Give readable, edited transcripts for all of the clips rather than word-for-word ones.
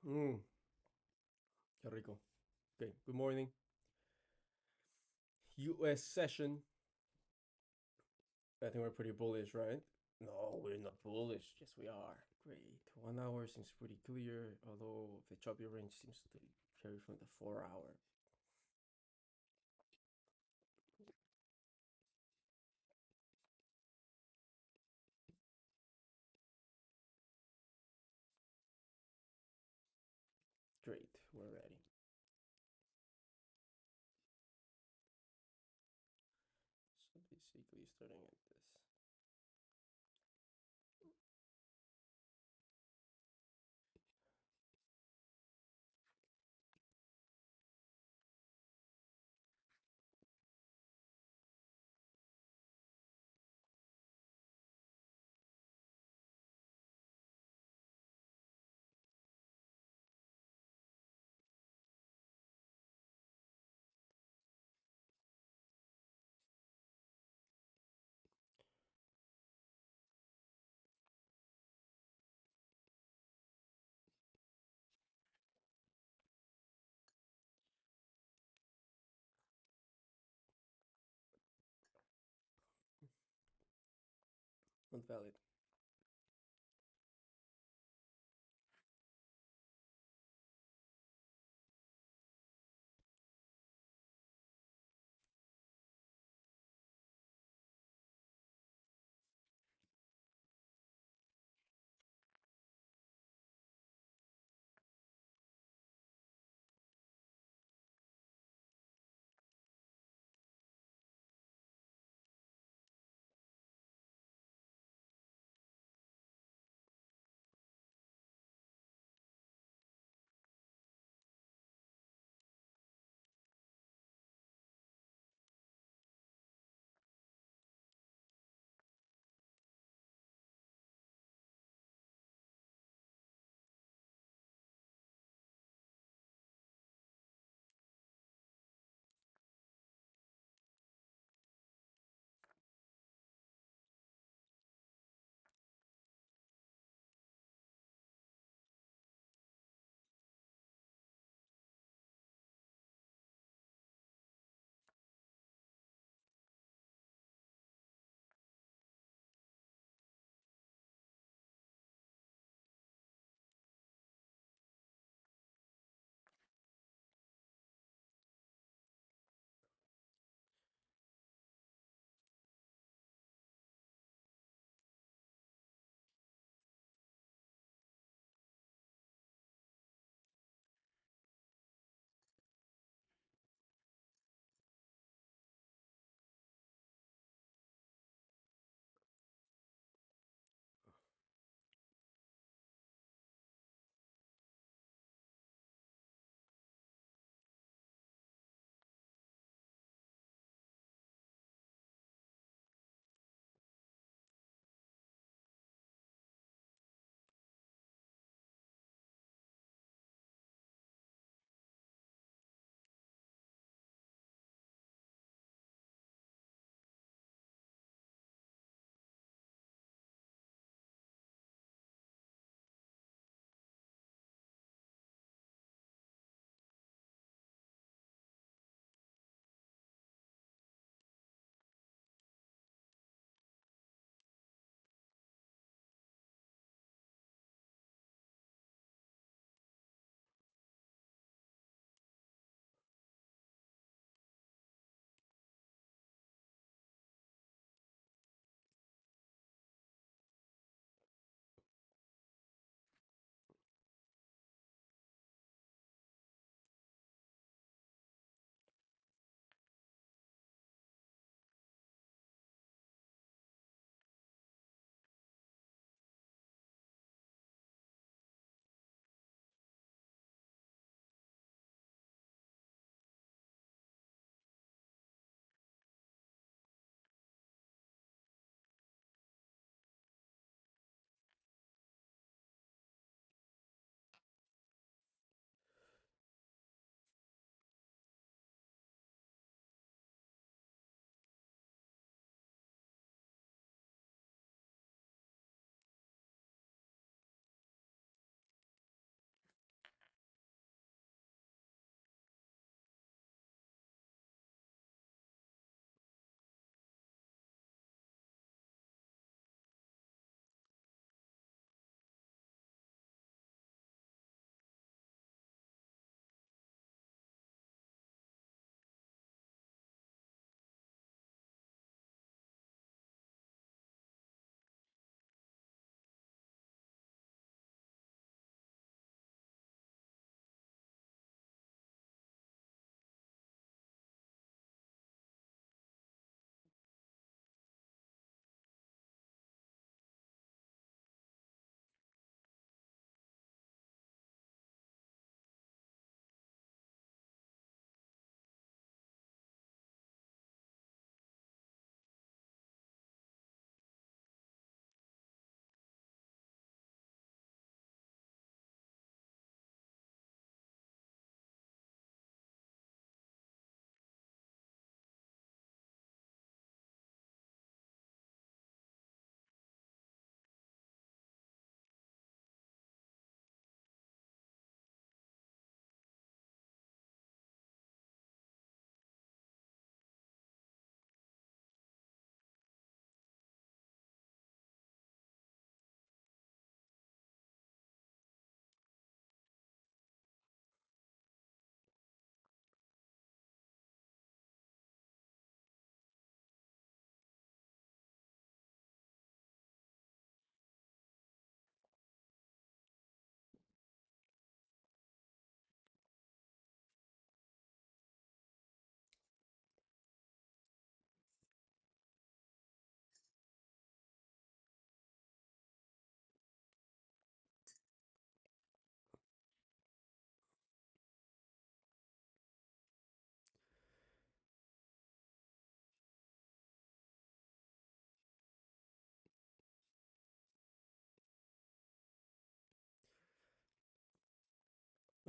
Mmm, qué rico. Okay, good morning. US session. I think we're pretty bullish, right? No, we're not bullish. Yes, we are. Great. 1 hour seems pretty clear, although the choppy range seems to carry from the 4 hour. Great, we're ready. So basically, starting at this. Not valid.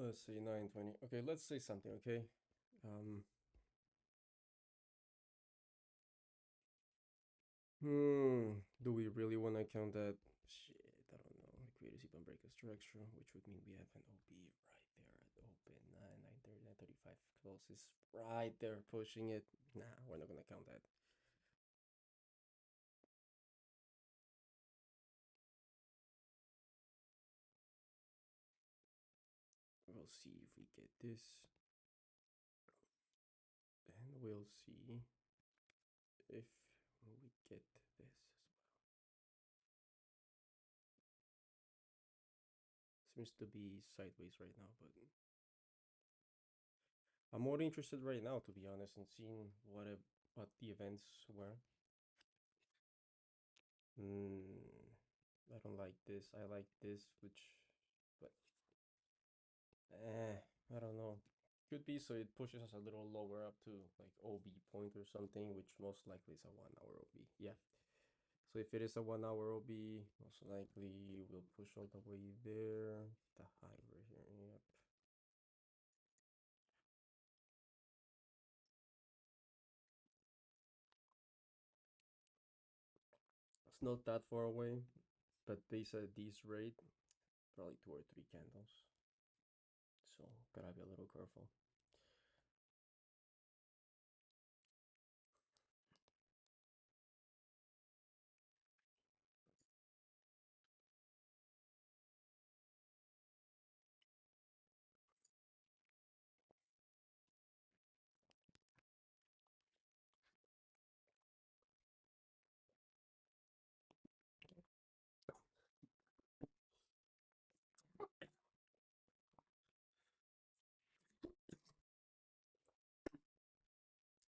Let's see, 920. Okay, let's say something, okay? Um, do we really want to count that? Shit, I don't know. Creators even break a structure, which would mean we have an OB right there at open 930, 935 closest right there pushing it. Nah, we're not gonna count that. We'll see if we get this, and we'll see if we get this as well. Seems to be sideways right now, but I'm more interested right now, to be honest, in seeing what the events were. I don't like this. I like this, but I don't know. Could be so it pushes us a little lower up to like OB point or something, which most likely is a 1 hour OB. Yeah. So if it is a 1 hour OB, most likely we'll push all the way there. The high over here. Yep. It's not that far away, but they said this rate probably 2 or 3 candles. So gotta be a little careful.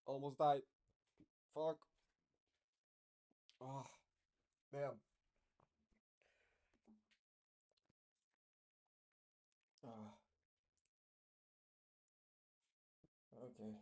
Almost died. Fuck. Ah, damn. Ah, okay.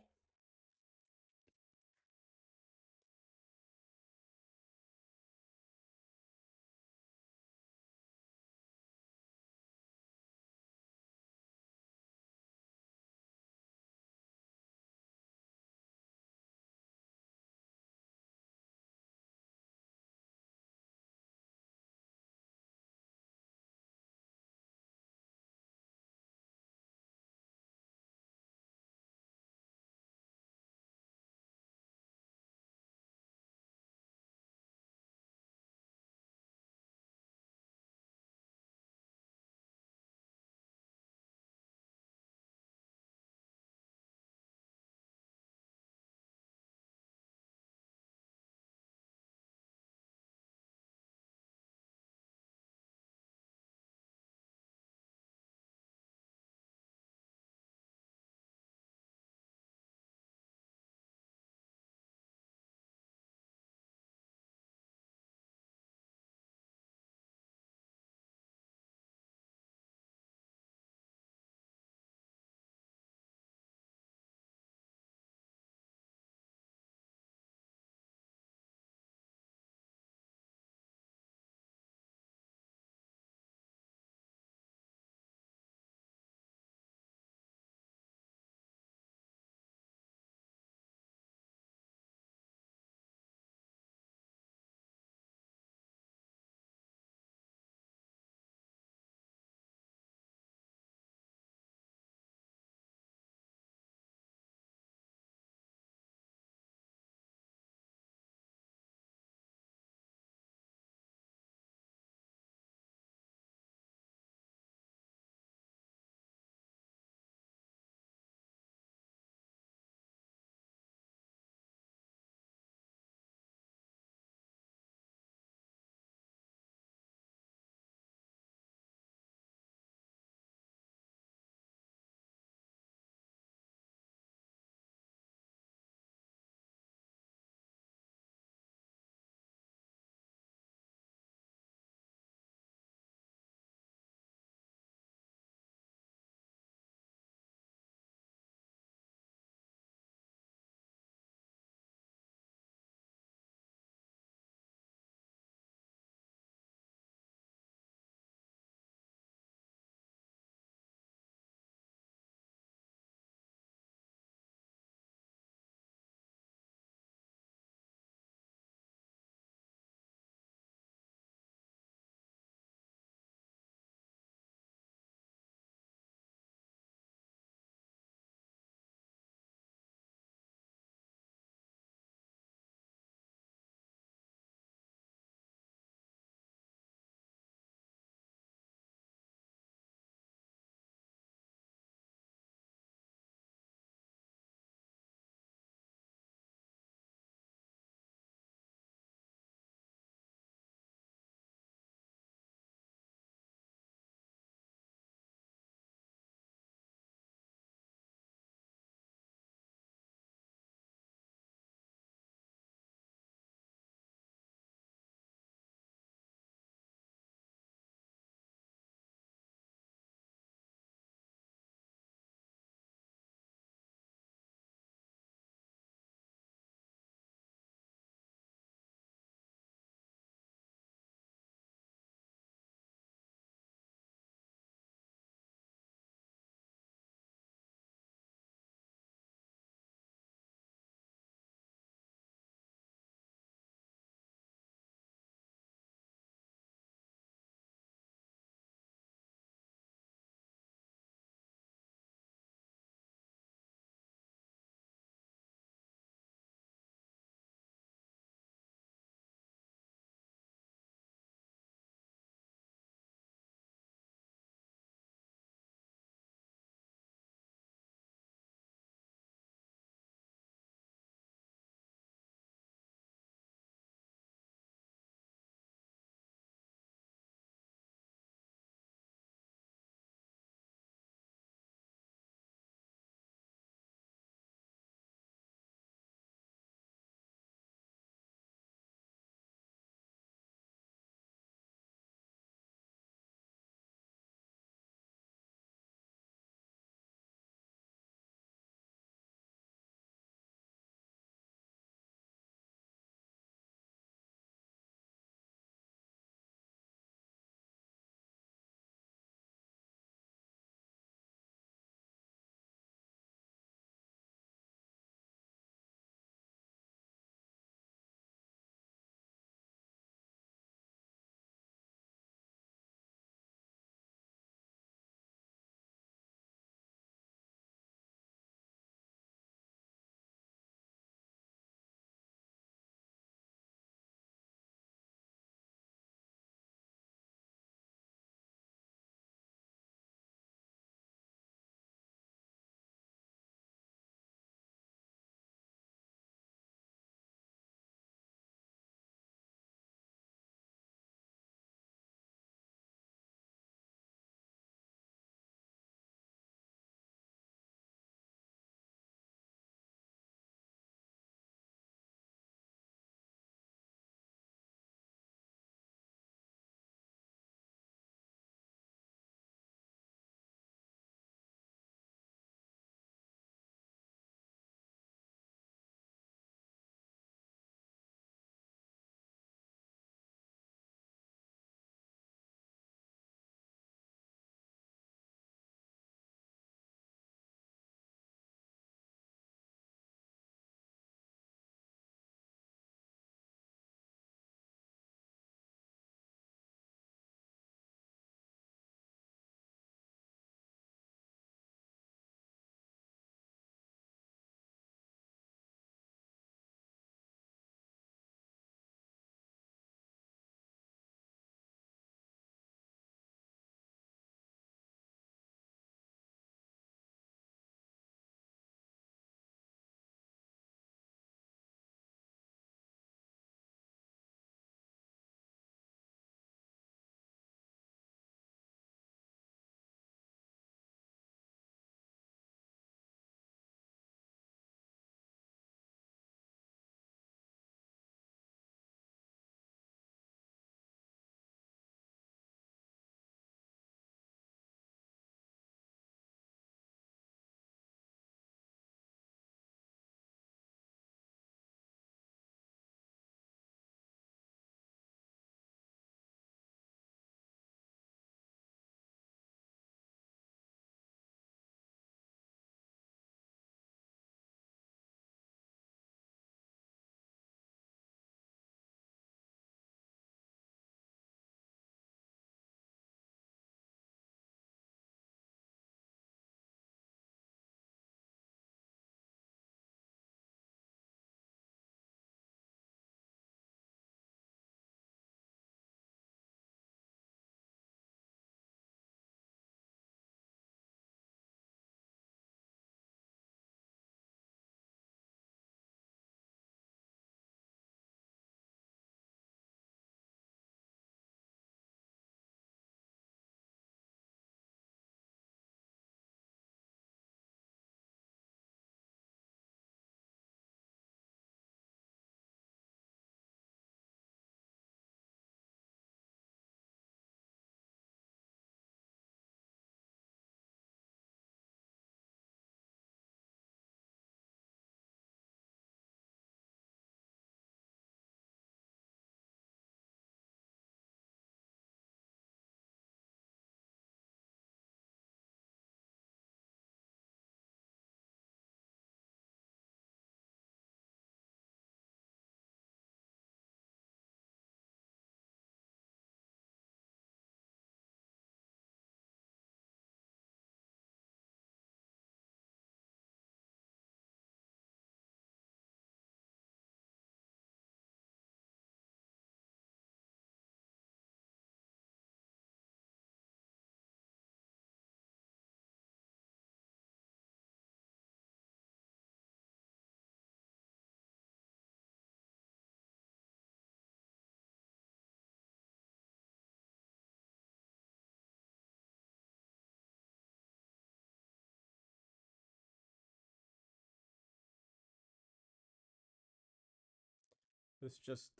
It's just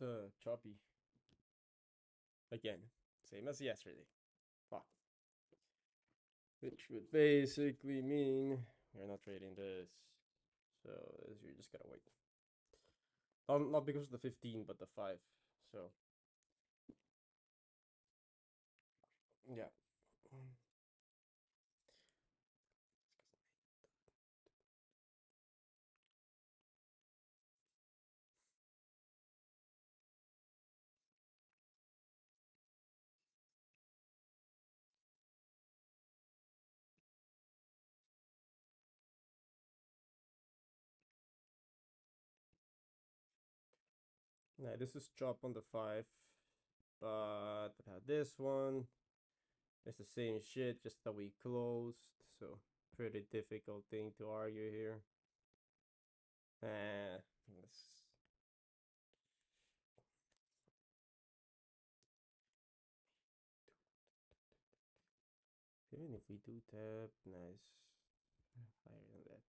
choppy. Again, same as yesterday. Fuck. Which would basically mean you're not trading this. So you're just gotta wait. Not because of the 15, but the 5. So, yeah. Now, this is chop on the 5. But this one, it's the same shit, just that we closed. So, pretty difficult thing to argue here. Even if we do tap, nice. Higher than that.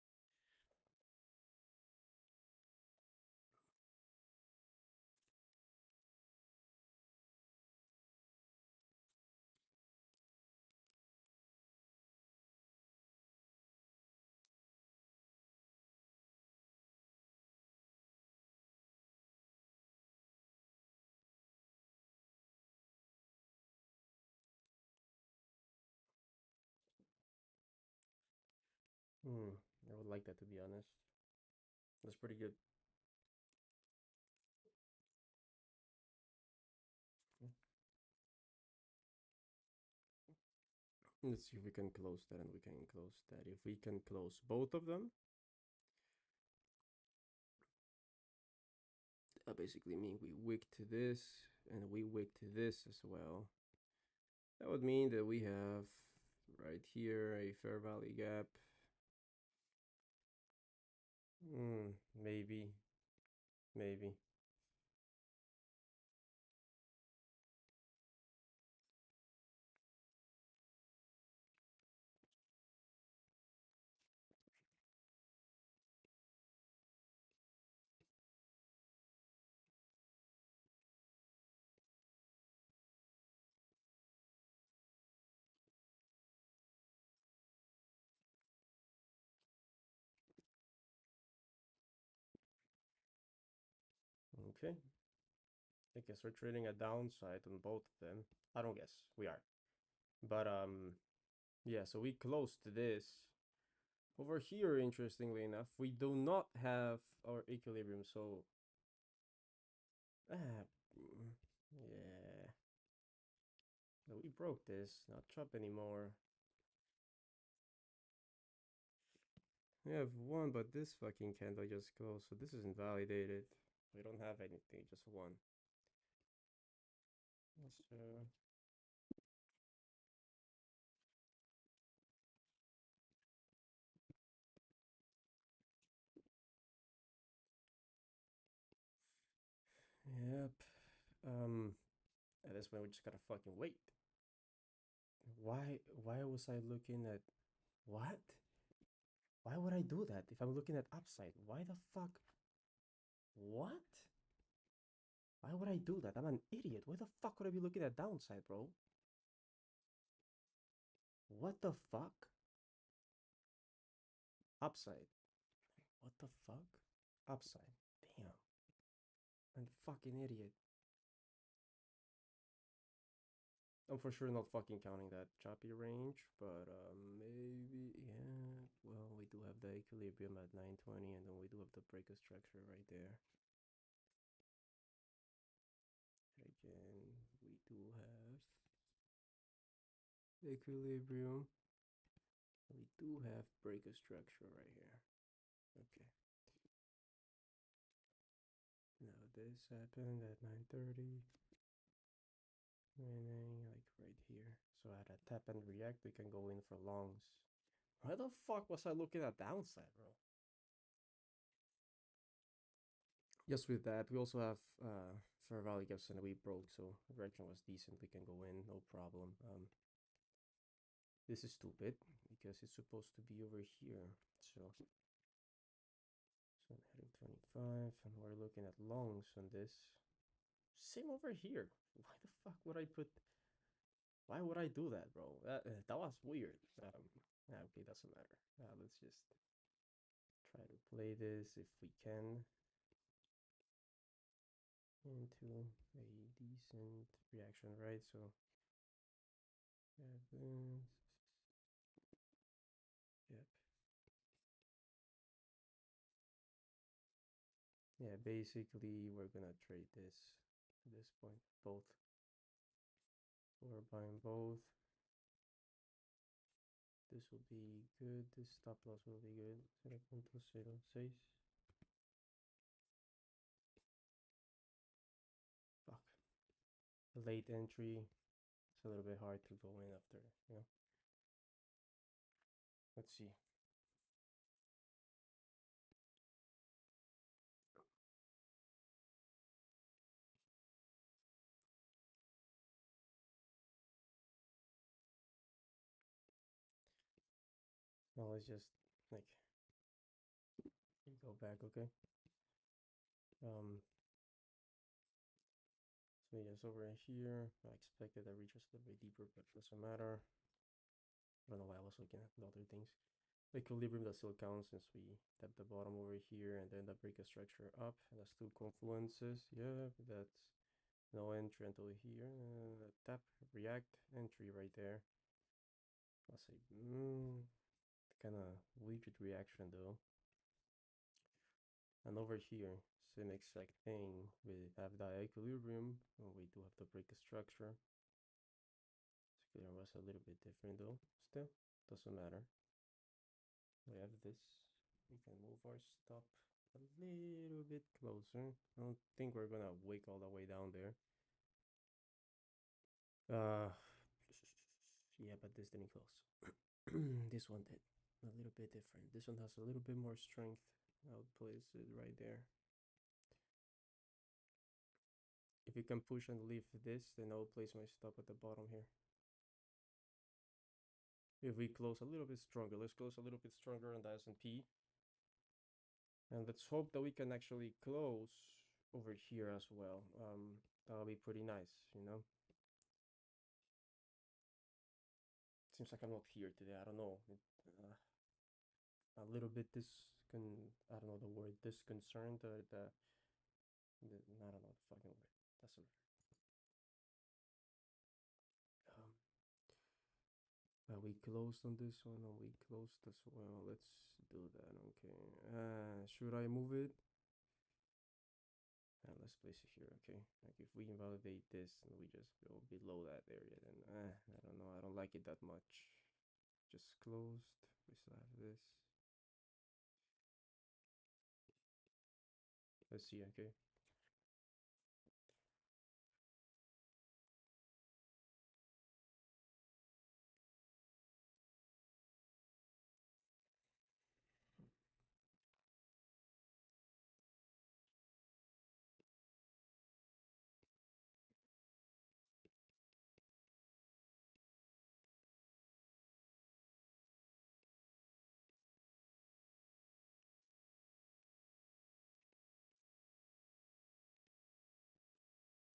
I would like that, to be honest. That's pretty good. Let's see if we can close that, and we can close that. If we can close both of them, that basically mean we wick to this, and we wick to this as well. That would mean that we have right here a fair value gap. Maybe. Maybe. Okay. I guess we're trading a downside on both of them. I don't guess. We are. But, yeah, so we close to this. Over here, interestingly enough, we do not have our equilibrium, so... yeah. No, we broke this. Not chop anymore. We have one, but this fucking candle just closed, so this is invalidated. We don't have anything, just one. Let's, yep. At this point, we just gotta fucking wait. Why was I looking at... What? Why would I do that if I'm looking at upside? Why the fuck? What? Why would I do that? I'm an idiot. Why the fuck would I be looking at downside, bro? What the fuck? Upside. What the fuck? Upside. Damn. I'm a fucking idiot. I'm for sure not fucking counting that choppy range, but maybe, yeah. Well, we do have the equilibrium at 920, and then we do have the breaker structure right there. Again, we do have equilibrium. We do have breaker structure right here. Okay. Now this happened at 9:30. Meaning like right here. So at a tap and react, we can go in for longs. Why the fuck was I looking at downside, bro? Just with that, we also have fair value gaps and we broke, so the direction was decent. We can go in, no problem. This is stupid because it's supposed to be over here. So I'm heading 25, and we're looking at longs on this. Same over here. Why the fuck would I put? Why would I do that, bro? That was weird. Okay, doesn't matter. Let's just try to play this if we can into a decent reaction, right? So this. Yep. Yeah, basically we're gonna trade this at this point. Both. We're buying both. This will be good. This stop loss will be good. 0.06. Fuck. Late entry. It's a little bit hard to go in after, you know. Let's see. Now let's just like go back, okay? So yes, over here. I expected that reaches a little bit deeper, but doesn't matter. I don't know why I was looking at the other things. Equilibrium that still counts since we tap the bottom over here and then that break a structure up. And that's two confluences. Yeah, that's no entry until here. Tap, react, entry right there. I'll say, kind of weird reaction though. And over here, same exact thing. We have the equilibrium, and we do have to break a structure. It was a little bit different though. Still, doesn't matter. We have this. We can move our stop a little bit closer. I don't think we're gonna wake all the way down there. Yeah, but this didn't close. This one did. A little bit different. This one has a little bit more strength. I'll place it right there. If you can push and leave this, then I'll place my stop at the bottom here. If we close a little bit stronger, let's close a little bit stronger on the S&P. And let's hope that we can actually close over here as well. That'll be pretty nice, you know. Seems like I'm not here today. I don't know. A little bit I don't know the word, disconcerned. I don't know the fucking word. Doesn't matter. We closed on this one, and we closed as well. Let's do that. Okay. Should I move it? Let's place it here. Okay. Like if we invalidate this and we just go below that area, then I don't know. I don't like it that much. Just closed. We still have this. Let's see. Okay.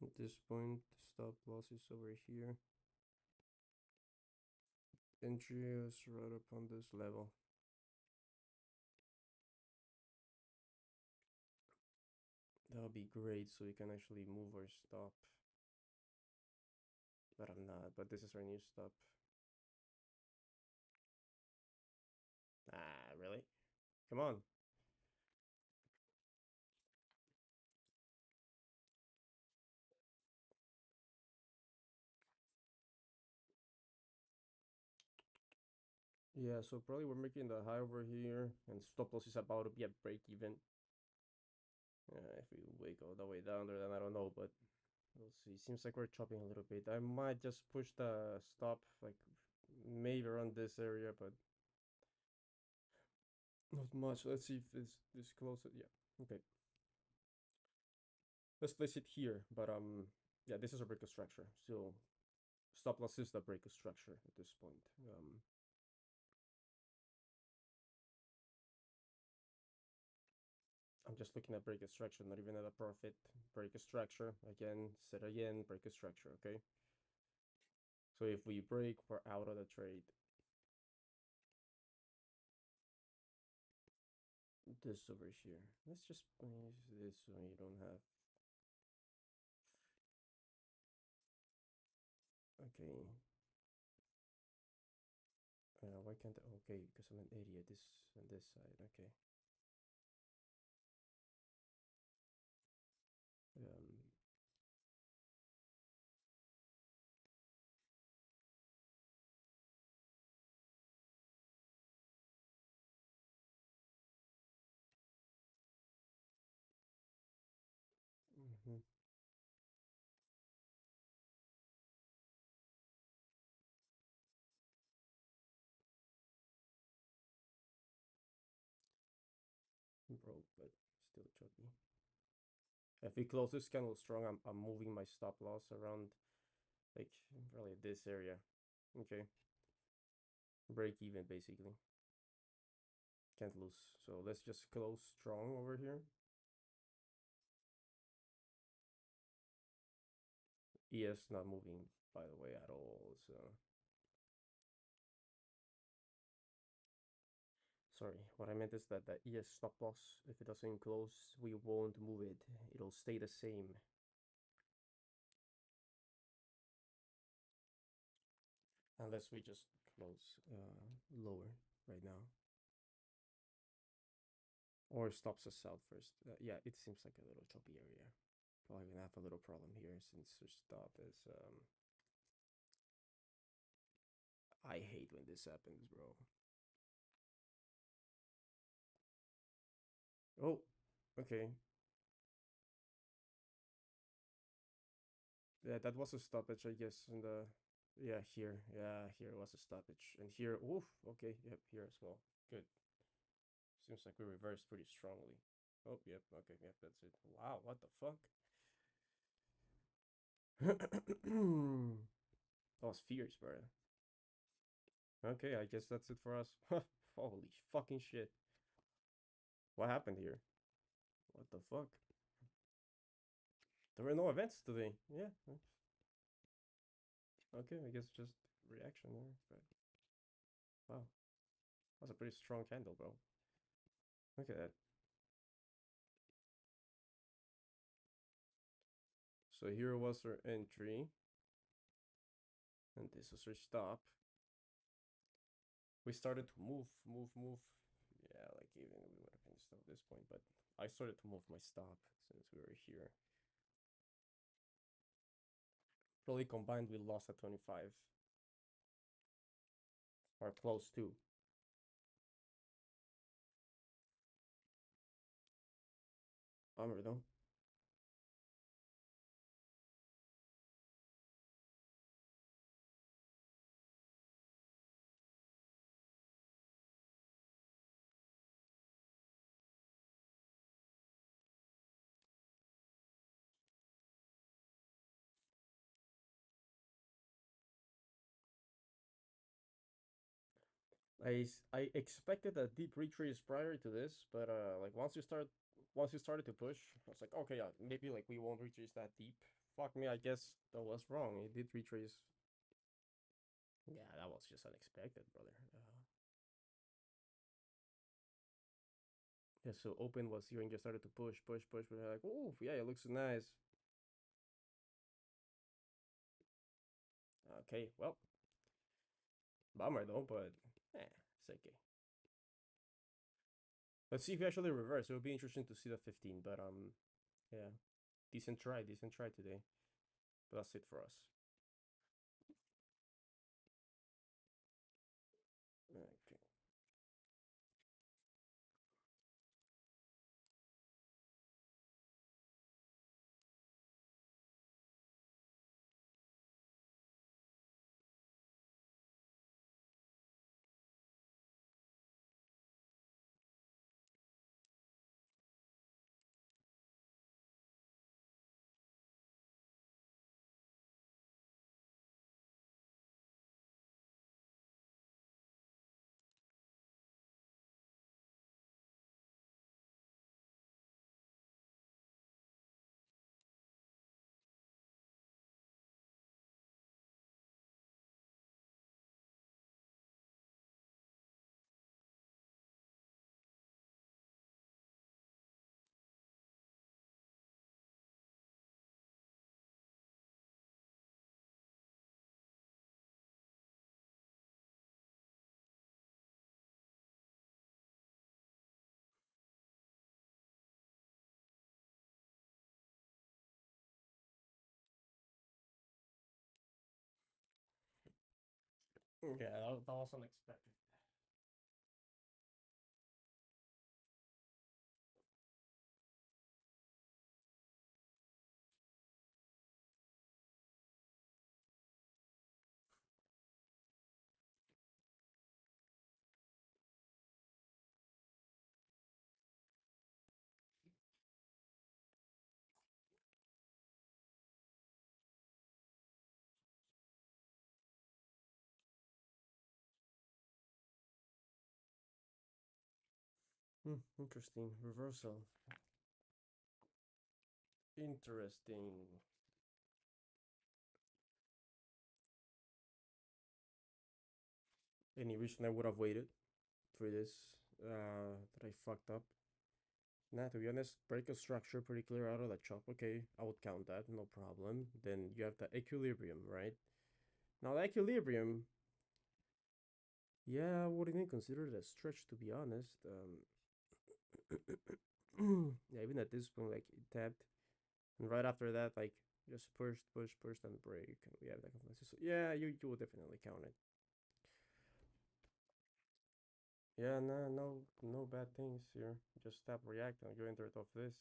At this point, stop loss is over here. Entry is right up on this level. That would be great, so we can actually move our stop. But I'm not. But this is our new stop. Really? Come on. Yeah, so probably we're making the high over here, and stop loss is about to be at break even. If we wake all the way down there, then I don't know, but we'll see. Seems like we're chopping a little bit. I might just push the stop, like maybe around this area, but not much. Let's see if this closes. Yeah, okay. Let's place it here, but yeah, this is a break of structure. So stop loss is the break of structure at this point. I'm just looking at break a structure, not even at a profit. Break a structure again, set again, break a structure. Okay. So if we break, we're out of the trade. This over here. Let's just use this so you don't have. Okay. Why can't I? Okay, because I'm an idiot. This on this side. Okay. Um. Mm-hmm. Broke, but still choppy. If we close this candle strong, I'm moving my stop loss around like really this area. Okay. Break even basically. Can't lose. So let's just close strong over here. ES not moving by the way at all. So sorry, what I meant is that the ES stop loss, if it doesn't close, we won't move it. It'll stay the same. Unless we just close lower right now. Or stops us out first. Yeah, it seems like a little choppy area. Probably gonna have a little problem here since our stop is I hate when this happens, bro. Oh, okay. Yeah, that was a stoppage, I guess, in the yeah, here. Yeah, here was a stoppage. And here, oof, okay, yep, here as well. Good. Seems like we reversed pretty strongly. Oh, yep, okay, yep, that's it. Wow, what the fuck? That was fierce, bro. Okay, I guess that's it for us. Holy fucking shit. What happened here? What the fuck? There were no events today. Yeah. Okay, I guess just reaction there. But wow, that's a pretty strong candle, bro. Look at that. So here was our entry, and this was our stop. We started to move. Yeah, like even we would have finished at this point, but I started to move my stop since we were here. Probably combined, we lost at 25 or close to. Bummer though. I expected a deep retrace prior to this, but like once you started to push, I was like, okay, yeah, maybe like we won't retrace that deep. Fuck me, I guess that was wrong. It did retrace. Yeah, that was just unexpected, brother. Yeah, so open was here and just started to push. We're like, oh yeah, it looks nice. Okay, well, bummer though, but it's okay. Let's see if we actually reverse. It would be interesting to see the 15, but yeah, decent try today. But that's it for us. Okay. Yeah, that was unexpected. Interesting. Reversal. Interesting. Any reason I would have waited for this that I fucked up? Nah, to be honest, break a structure pretty clear out of the chop. Okay, I would count that, no problem. Then you have the equilibrium, right? Now the equilibrium, yeah, I wouldn't even consider it a stretch to be honest. Yeah, even at this point, like it tapped, and right after that, like just push, push, push, and break, and we have that consistency. So yeah, you will definitely count it. Yeah, no bad things here. Just tap react and you enter it off this.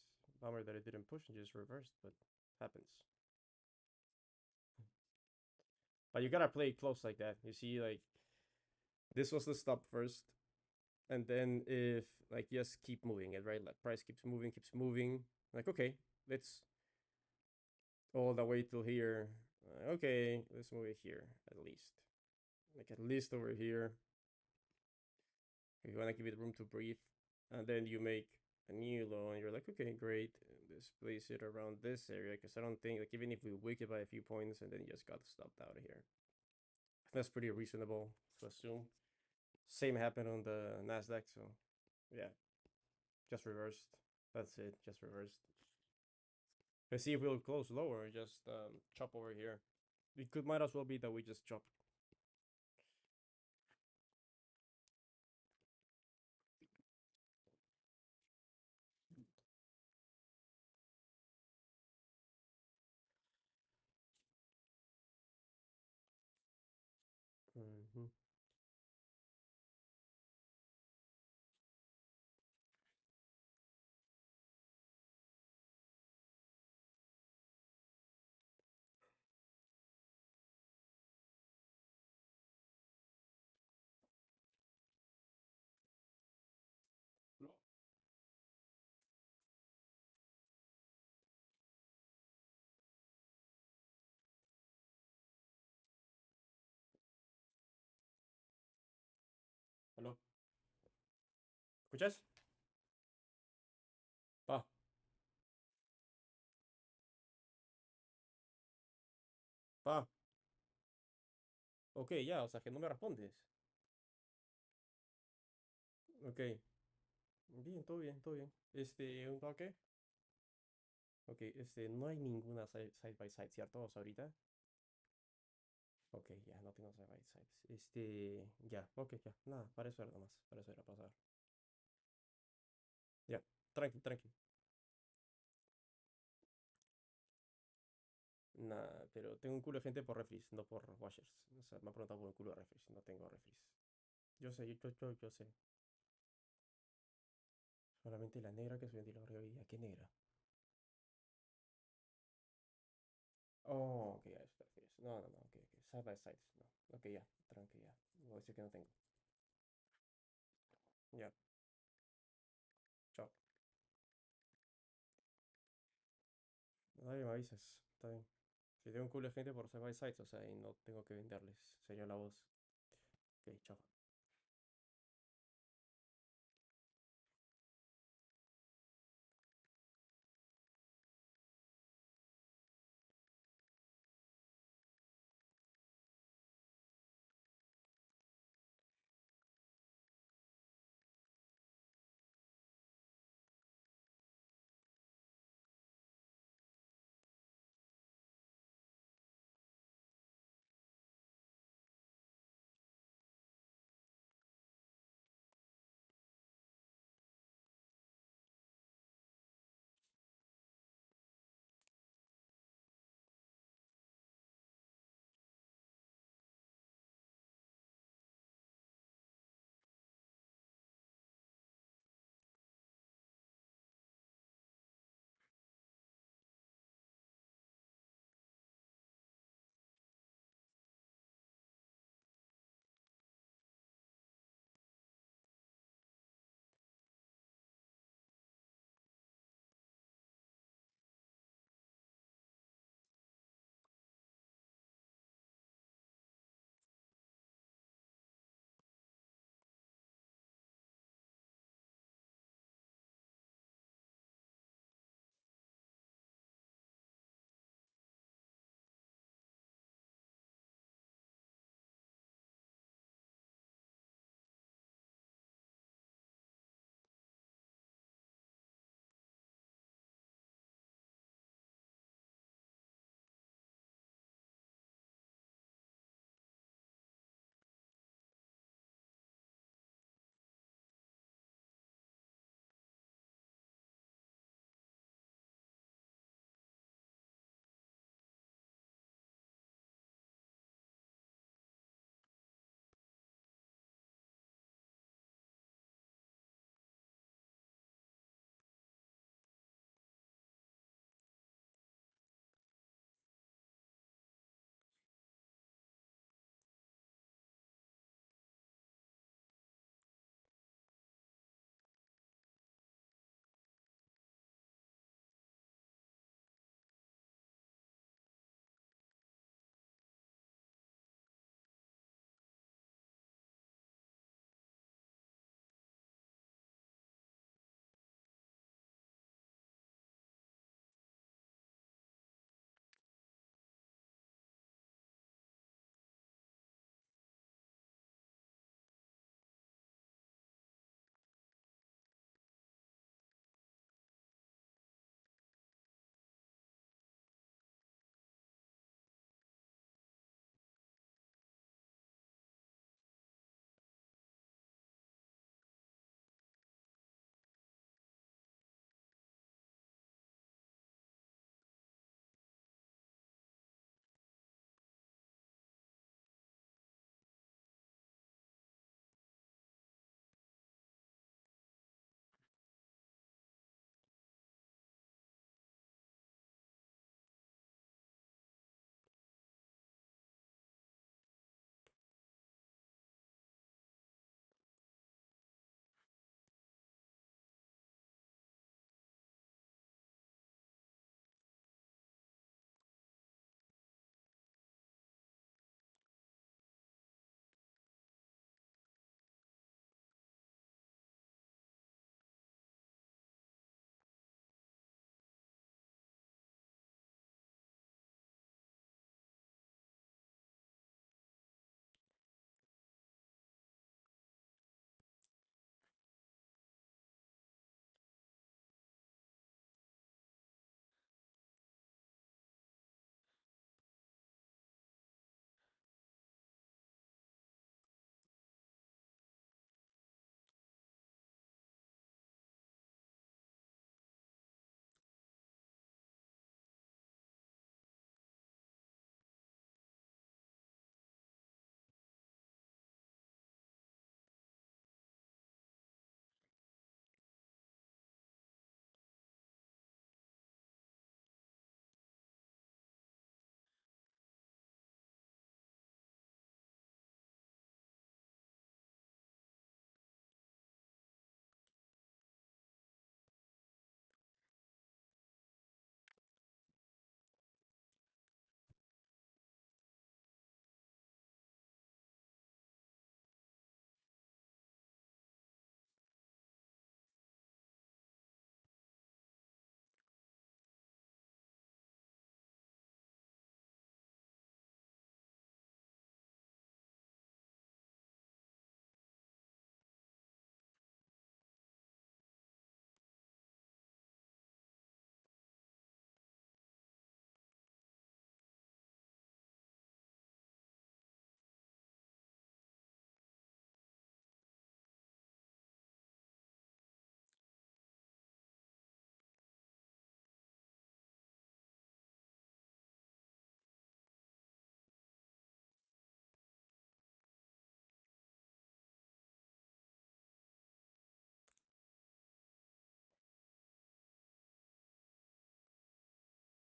Bummer that it didn't push and just reversed, but happens. But you gotta play it close like that. You see, like this was the stop first, and then if like just keep moving it, right? Like price keeps moving. Like okay, let's all the way till here. Okay, let's move it here at least. Like at least over here. You wanna give it room to breathe, and then you make a new low, and you're like, okay, great. Let's place it around this area because I don't think like even if we weak it by a few points, and then you just got stopped out of here. That's pretty reasonable to assume. Same happened on the Nasdaq, so yeah, just reversed. That's it, just reversed. Let's see if we'll close lower. Just chop over here. It could might as well be that we just chop. Mm-hmm. ¿Aló? ¿Escuchas? Pa, pa. Ok, ya, o sea que no me respondes. Ok. Bien, todo bien, todo bien. ¿Un toque? Ok, no hay ninguna side by side, ¿cierto? O sea, ahorita. Ok, ya, no tengo side by sides. Ya, ok, ya. Nada, para eso era nomás. Para eso era pasar. Ya, tranqui, tranqui. Nada, pero tengo un culo de gente por refris, no por washers. O sea, me han preguntado por un culo de refris, no tengo refris. Yo sé, yo sé. Solamente la negra que soy en la hoy día. ¿Qué negra? Oh, ok, a eso te refieres. No, ok, ok. Side by sides, no. Ok, ya, tranqui, ya. Voy a decir que no tengo. Ya, chao. Ay, me avisas, está bien. Si tengo un culo de gente por side by sides, o sea, y no tengo que venderles. Señor la voz. Ok, chao.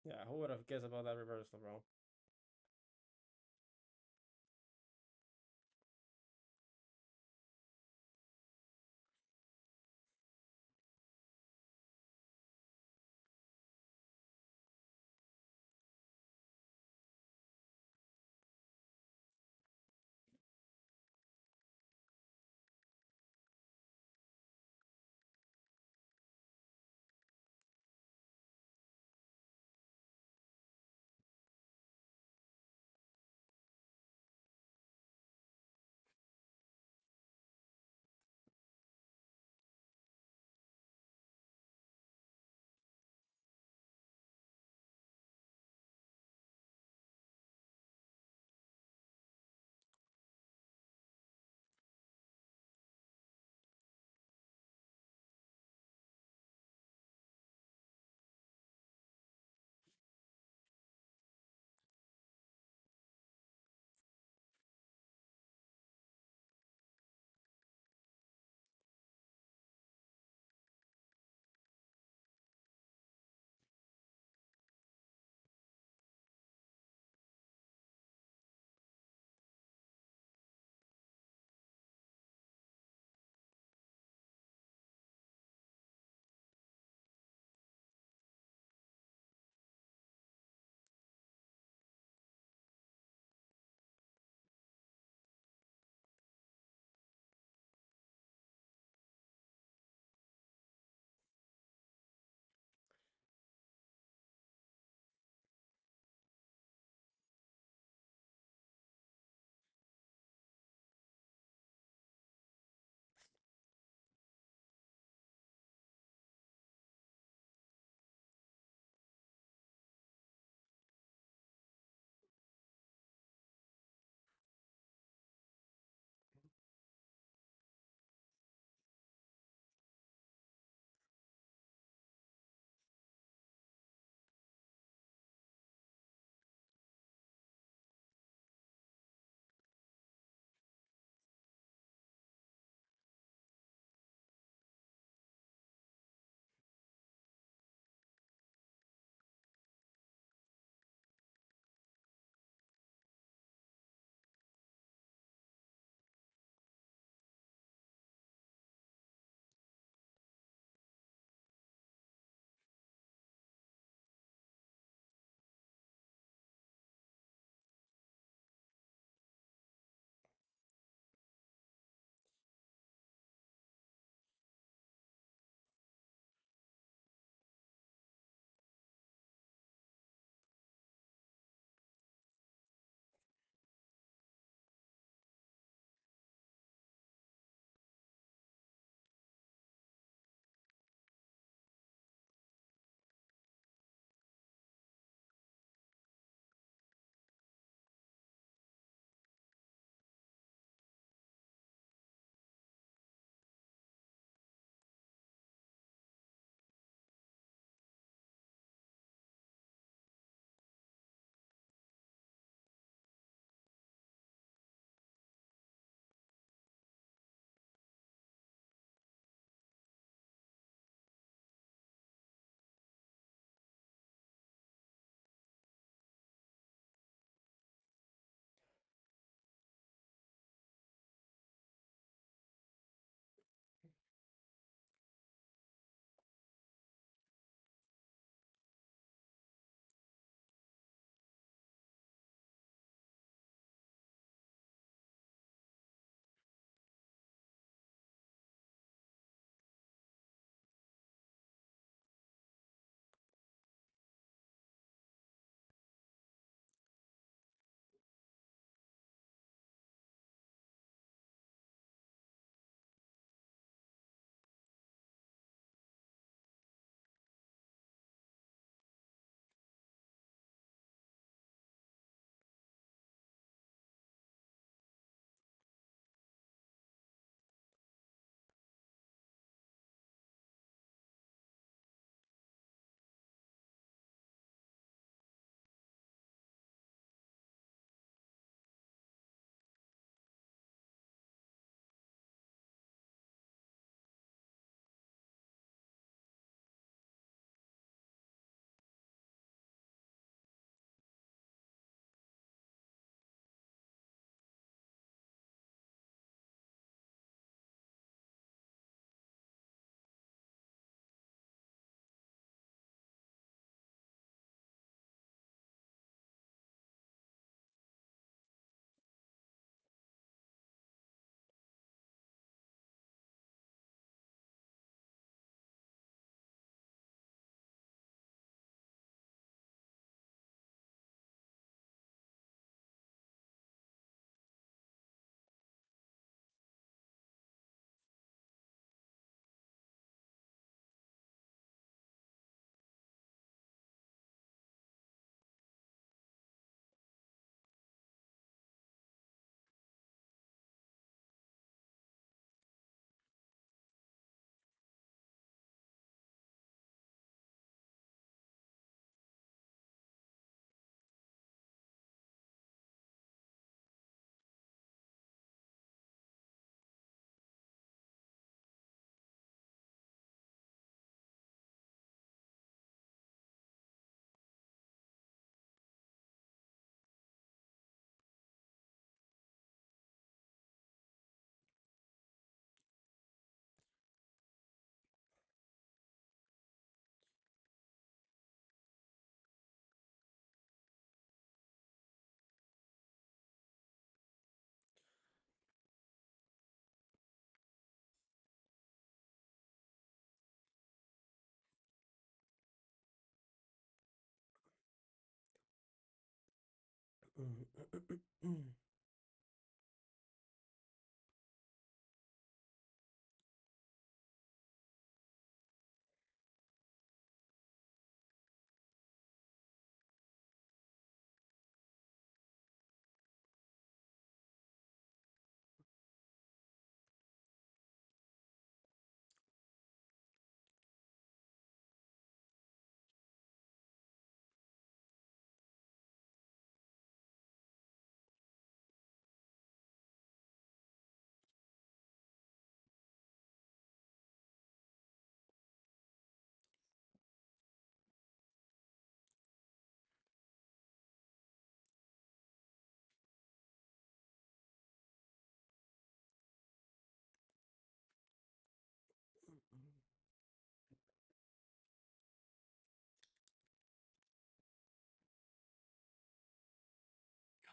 Yeah, who would have guessed about that reversal, bro?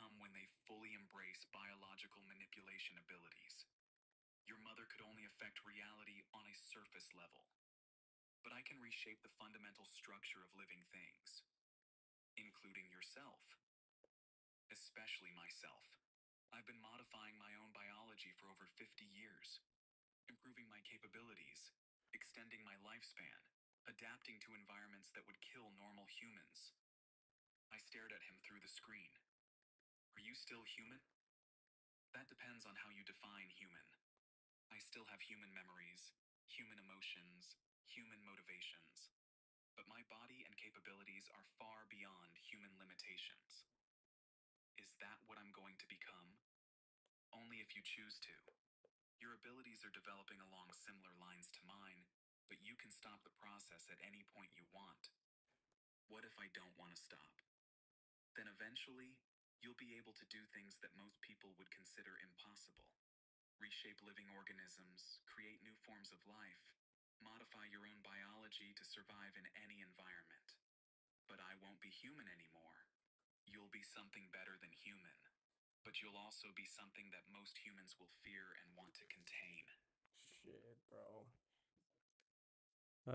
Come when they fully embrace biological manipulation abilities. Your mother could only affect reality on a surface level, but I can reshape the fundamental structure of living things, including yourself, especially myself. I've been modifying my own biology for over 50 years, improving my capabilities, extending my lifespan, adapting to environments that would kill normal humans. I stared at him through the screen. Are you still human? That depends on how you define human. I still have human memories, human emotions, human motivations. But my body and capabilities are far beyond human limitations. Is that what I'm going to become? Only if you choose to. Your abilities are developing along similar lines to mine, but you can stop the process at any point you want. What if I don't want to stop? Then eventually, you'll be able to do things that most people would consider impossible. Reshape living organisms, create new forms of life, modify your own biology to survive in any environment. But I won't be human anymore. You'll be something better than human. But you'll also be something that most humans will fear and want to contain. Shit, bro.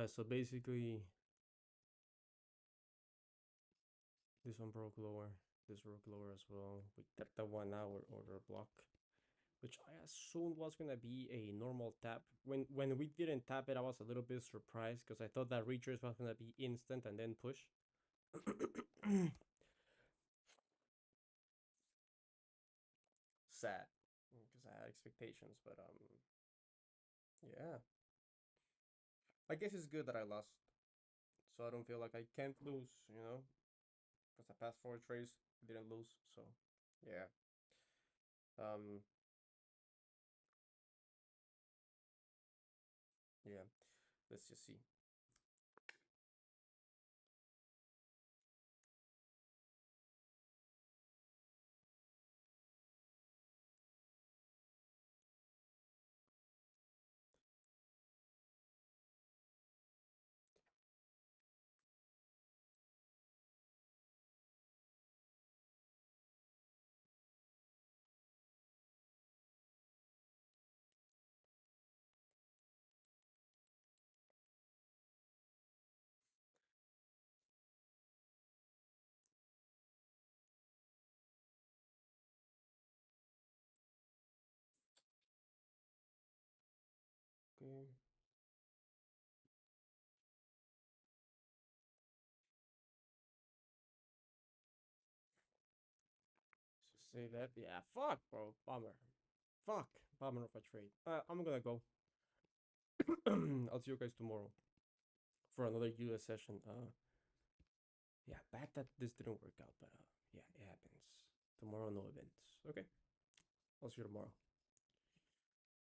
So basically, this one broke lower. This broke lower as well. We got the 1 hour order block, which I assumed was gonna be a normal tap. When we didn't tap it, I was a little bit surprised because I thought that retrace was gonna be instant and then push. Sad, because I had expectations, but yeah. I guess it's good that I lost, so I don't feel like I can't lose, you know, because I passed 4 trays, didn't lose, so yeah. Um, yeah. Let's just see. Okay. So say that. Yeah. Fuck, bro. Bummer. Fuck. Bummer of a trade. I'm gonna go. I'll see you guys tomorrow for another US session. Yeah, bad that this didn't work out, but yeah, it happens. Tomorrow, no events. Okay, I'll see you tomorrow.